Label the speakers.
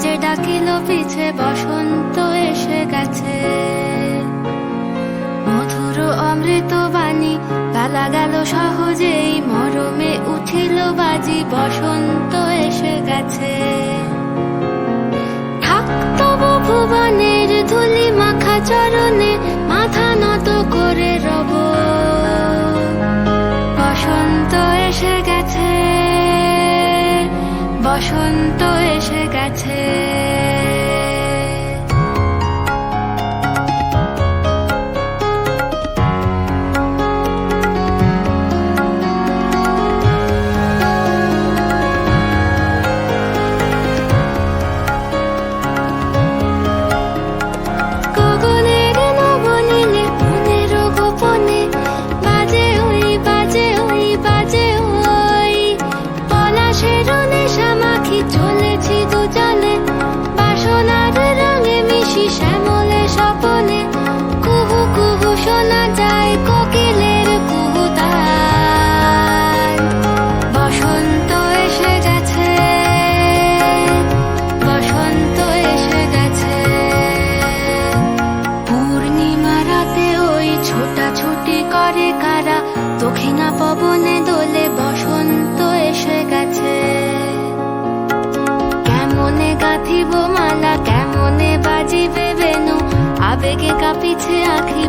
Speaker 1: যে ডাকিল পিছে বসন্ত এসে গেছে। মধুর অমৃত বাণী গালা গেল সহজেই, মরমে উঠিল বাজি বসন্ত এসে গেছে। থাকতব ভুবনের ধুলি মাখা চরণে মাথা নত করে রব, বসন্ত এসে গেছে, বসন্ত এসে গেছে। গগনের নবনীলে মনের গোপনে বাজে ওই বাজে ওই বাজে ওই, পলাশের নেশা মাখি চলেছি দুজনে, বাসনার রঙে মিশি শ্যামলে স্বপনে। কুহু কুহু শোনা যায় কোকিলের কুহুতান, বসন্ত এসে গেছে, বসন্ত এসে গেছে। পূর্ণিমা রাতে ওই ছোটাছুটি করে কারা, দক্ষিণা পবনে দোলে বসন্ত এসে গেছে। কেমনে গাঁথিব মালা, কেমনে বাজিবে বেনু, আবেগে কাঁপিছে আখি।